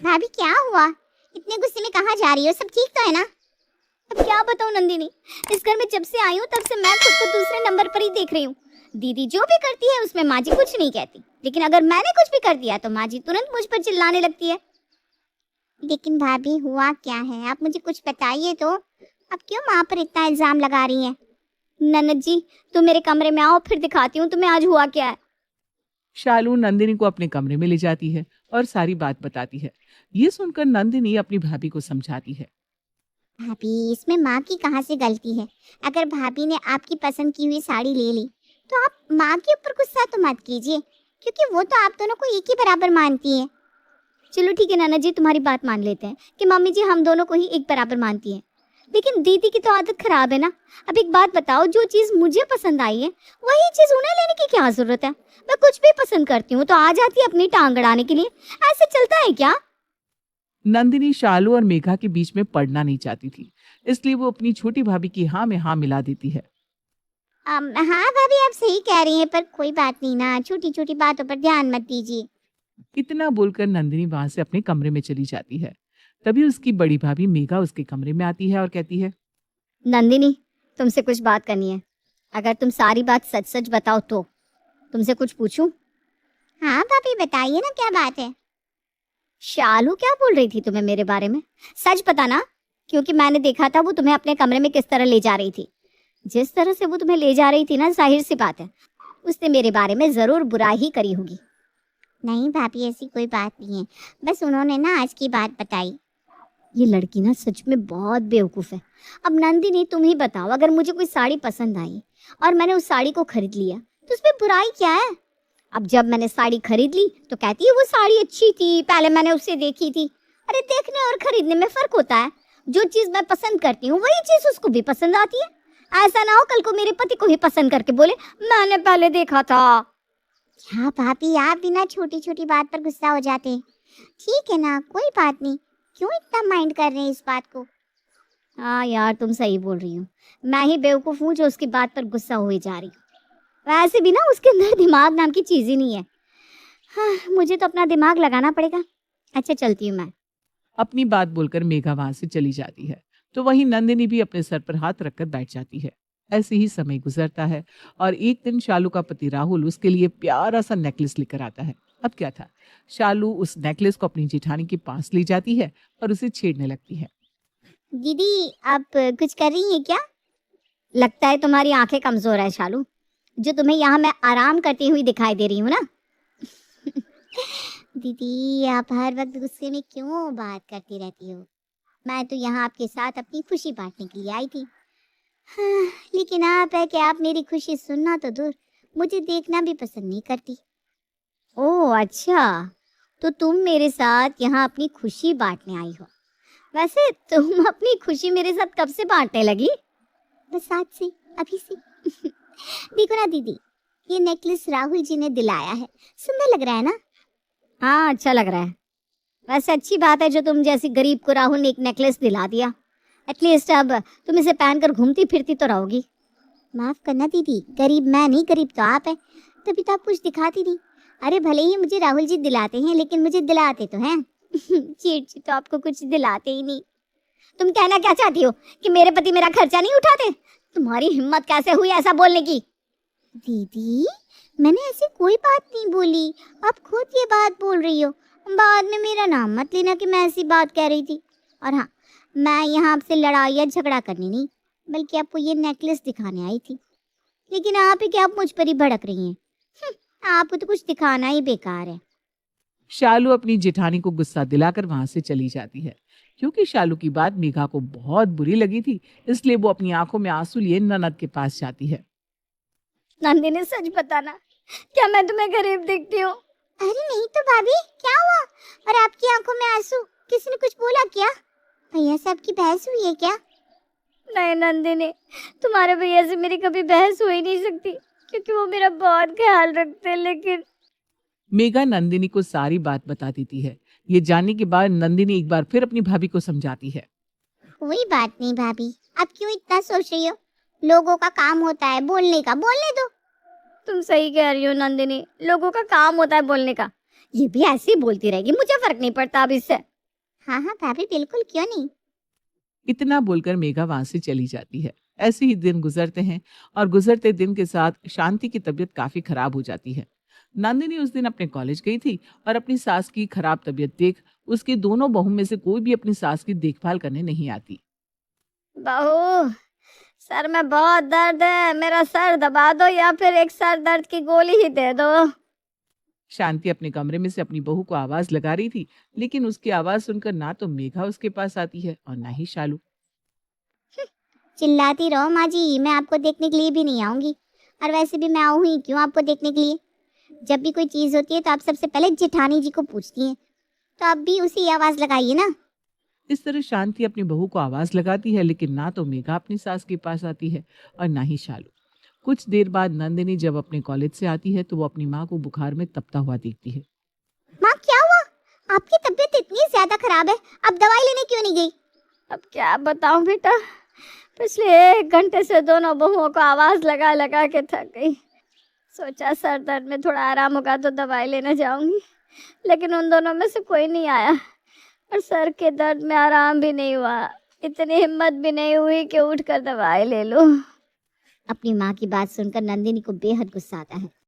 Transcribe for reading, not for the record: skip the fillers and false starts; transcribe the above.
भाभी क्या हुआ? इतने गुस्से में कहाँ जा रही हो? सब ठीक तो है ना? अब क्या बताऊं नंदिनी, इस घर में जब से आई हूँ तब से मैं खुद को दूसरे नंबर पर ही देख रही हूँ। दीदी जो भी करती है उसमें माँ जी कुछ नहीं कहती, लेकिन अगर मैंने कुछ भी कर दिया तो माँ जी तुरंत मुझ पर चिल्लाने लगती है। लेकिन भाभी हुआ क्या है? आप मुझे कुछ बताइए तो। आप क्यों माँ पर इतना इल्जाम लगा रही हैं? ननद जी, तुम मेरे कमरे में आओ, फिर दिखाती हूँ तुम्हें आज हुआ क्या है। शालू नंदिनी को अपने कमरे में ले जाती है और सारी बात बताती है। ये सुनकर नंदिनी अपनी भाभी को समझाती है। भाभी, इसमें माँ की कहाँ से गलती है? अगर भाभी ने आपकी पसंद की हुई साड़ी ले ली तो आप माँ के ऊपर गुस्सा तो मत कीजिए, क्योंकि वो तो आप दोनों को एक ही बराबर मानती है। चलो ठीक है ननद जी, तुम्हारी बात मान लेते हैं कि मम्मी जी हम दोनों को ही एक बराबर मानती हैं, लेकिन दीदी की तो आदत खराब है ना। अब एक बात बताओ, जो चीज मुझे पसंद आई है वही चीज उन्हें लेने की क्या जरूरत है? मैं कुछ भी पसंद करती हूँ तो आ जाती है अपनी टांग अड़ाने के लिए। ऐसे चलता है क्या? नंदिनी शालू और मेघा के बीच में पड़ना नहीं चाहती थी, इसलिए वो अपनी छोटी भाभी की हाँ में हाँ मिला देती है। हाँ भाभी, आप सही कह रही हैं, पर कोई बात नहीं ना, छोटी छोटी बातों पर ध्यान मत दीजिए। इतना बोलकर नंदिनी वहां से अपने कमरे में चली जाती है। तभी उसकी बड़ी भाभी मेघा उसके कमरे में आती है और कहती है, नंदिनी, तुमसे कुछ बात करनी है। अगर तुम सारी बात सच सच बताओ तो तुमसे कुछ पूछूं? हाँ भाभी, बताइए ना, क्या बात है? शालू क्या बोल रही थी तुम्हें मेरे बारे में? सच बताना, क्योंकि मैंने देखा था वो तुम्हें अपने कमरे में किस तरह ले जा रही थी। जिस तरह से वो तुम्हें ले जा रही थी ना, जाहिर सी बात है उसने मेरे बारे में जरूर बुराई ही करी होगी। नहीं भाभी, ऐसी कोई बात नहीं है, बस उन्होंने ना आज की बात बताई। ये लड़की ना सच में बहुत बेवकूफ़ है। अब नंदिनी तुम ही बताओ, अगर मुझे कोई साड़ी पसंद आई और मैंने उस साड़ी को खरीद लिया तो उसमें बुराई क्या है? अब जब मैंने साड़ी खरीद ली तो कहती है वो साड़ी अच्छी थी, पहले मैंने उसे देखी थी। अरे देखने और खरीदने में फर्क होता है। जो चीज़ मैं पसंद करती हूँ वही चीज़ उसको भी पसंद आती है। ऐसा ना हो कल को मेरे पति को ही पसंद करके बोले मैंने पहले देखा था। हाँ भाभी, आप भी ना छोटी छोटी बात पर गुस्सा हो जाते हैं। ठीक है ना, कोई बात नहीं, क्यों इतना माइंड कर रहे हैं इस बात को? हाँ यार, तुम सही बोल रही हो। मैं ही बेवकूफ़ हूँ जो उसकी बात पर गुस्सा हुए जा रही हूँ। वैसे भी ना उसके अंदर दिमाग नाम की चीज़ ही नहीं है। हाँ, मुझे तो अपना दिमाग लगाना पड़ेगा। अच्छा, चलती हूँ मैं। अपनी बात बोलकर मेघा वहां से चली जाती है तो वहीं नंदिनी भी अपने सर पर हाथ रखकर बैठ जाती है। ऐसे ही समय गुजरता है और एक दिन शालू का पति राहुल उसके लिए प्यारा सा नेकलेस लेकर आता है। अब क्या था, शालू उस नेकलेस को अपनी जेठानी के पास ले जाती है और उसे छेड़ने लगती है। दीदी, आप कुछ कर रही हैं क्या? लगता है तुम्हारी आंखें कमज़ोर है शालू, जो तुम्हें यहाँ मैं आराम करती हुई दिखाई दे रही हूँ ना। दीदी, आप हर वक्त गुस्से में क्यों बात करती रहती हो? मैं तो यहाँ आपके साथ अपनी खुशी बांटने के लिए आई थी। हाँ, लेकिन आप है कि आप मेरी खुशी सुनना तो दूर, मुझे देखना भी पसंद नहीं करती। ओह अच्छा, तो तुम मेरे साथ यहाँ अपनी खुशी बांटने आई हो। वैसे तुम अपनी खुशी मेरे साथ कब से बांटने लगी? बस आज से, अभी से। देखो ना दीदी, ये नेकलेस राहुल जी ने दिलाया है, सुंदर लग रहा है ना? हाँ, अच्छा लग रहा है। वैसे अच्छी बात है जो तुम जैसी गरीब को राहुल ने एक नेकलेस दिला दिया। एटलीस्ट अब तुम इसे पहनकर घूमती फिरती तो रहोगी। माफ करना दीदी, गरीब मैं नहीं, गरीब तो आप है, तभी तो आप कुछ दिखाती नहीं। अरे भले ही मुझे राहुल जी दिलाते हैं, लेकिन मुझे दिलाते तो हैं। चीट जी तो आपको कुछ दिलाते ही नहीं। तुम कहना क्या चाहती हो कि मेरे पति मेरा खर्चा नहीं उठाते? तुम्हारी हिम्मत कैसे हुई ऐसा बोलने की? दीदी, मैंने ऐसी कोई बात नहीं बोली, आप खुद ये बात बोल रही हो। बाद में मेरा नाम मत लेना कि मैं ऐसी बात कह रही थी। और हाँ, मैं यहाँ आपसे लड़ाई या झगड़ा करने नहीं, बल्कि आपको ये नेकलेस दिखाने आई थी। लेकिन आप ही क्या, आप मुझ पर ही भड़क रही हैं। आपको तो कुछ दिखाना ही बेकार है। शालू अपनी जेठानी को गुस्सा दिलाकर वहां से चली जाती है। क्योंकि शालू की बात मेघा को बहुत बुरी लगी थी, इसलिए वो अपनी आंखों में आंसू लिए ननद के पास जाती है। नंदिनी, सच बताना, क्या मैं तुम्हें गरीब दिखती हूँ? अरे नहीं तो भाभी, क्या हुआ? और आपकी आंखों में आंसू? किसी ने कुछ बोला क्या? भैया से आपकी बहस हुई है क्या? नहीं नंदिनी, तुम्हारे भैया से मेरी कभी बहस हो ही नहीं सकती, क्योंकि वो मेरा बहुत ख्याल रखते हैं। लेकिन मेघा नंदिनी को सारी बात बता देती है। ये जानने के बाद नंदिनी एक बार फिर अपनी भाभी को समझाती है। कोई बात नहीं भाभी, आप क्यों इतना सोच रही हो? लोगों का काम होता है बोलने का, बोलने दो। तुम सही कह रही हो नंदिनी, लोगों का काम होता है बोलने का। ये भी ऐसे ही बोलती रहेगी, मुझे फर्क नहीं पड़ता अब इससे। हाँ हाँ भाभी, बिल्कुल, क्यों नहीं। इतना बोलकर मेघा वहां से चली जाती है। ऐसे ही दिन गुजरते हैं और गुजरते दिन के साथ शांति की तबीयत काफी खराब हो जाती है। नंदिनी उस दिन अपने कॉलेज गई थी और अपनी सास की खराब तबीयत देख उसकी दोनों बहू में से कोई भी अपनी सास की देखभाल करने नहीं आती। बहू, सर में बहुत दर्द है, मेरा सर दबा दो या फिर एक सर दर्द की गोली ही दे दो। शांति अपने कमरे में से अपनी बहू को आवाज लगा रही थी, लेकिन उसकी आवाज सुनकर ना तो मेघा उसके पास आती है और ना ही शालू। चिल्लाती रहो माँ जी, मैं आपको देखने के लिए भी नहीं आऊंगी। और वैसे भी मैं आऊँ ही क्यों आपको देखने के लिए। जब भी कोई चीज़ होती है तो आप सबसे पहले जेठानी जी को पूछती हैं, तो आप भी उसी आवाज़ लगाइए ना। इस तरह शांति अपनी बहू को आवाज लगाती है, लेकिन ना तो मेघा अपनी सास के पास आती है और ना ही शालू। कुछ देर बाद नंदिनी जब अपने कॉलेज से आती है तो वो अपनी माँ को बुखार में तपता हुआ देखती है। माँ क्या हुआ? आपकी तबीयत इतनी ज़्यादा खराब है, आप दवाई लेने क्यों नहीं गई? अब क्या बताऊं बेटा, पिछले 1 घंटे से दोनों बहुओं को आवाज लगा लगा के थक गई। सोचा सर दर्द में थोड़ा आराम होगा तो दवाई लेने जाऊंगी, लेकिन उन दोनों में से कोई नहीं आया और सर के दर्द में आराम भी नहीं हुआ। इतनी हिम्मत भी नहीं हुई कि उठकर दवाई ले लूं। अपनी माँ की बात सुनकर नंदिनी को बेहद गुस्सा आता है।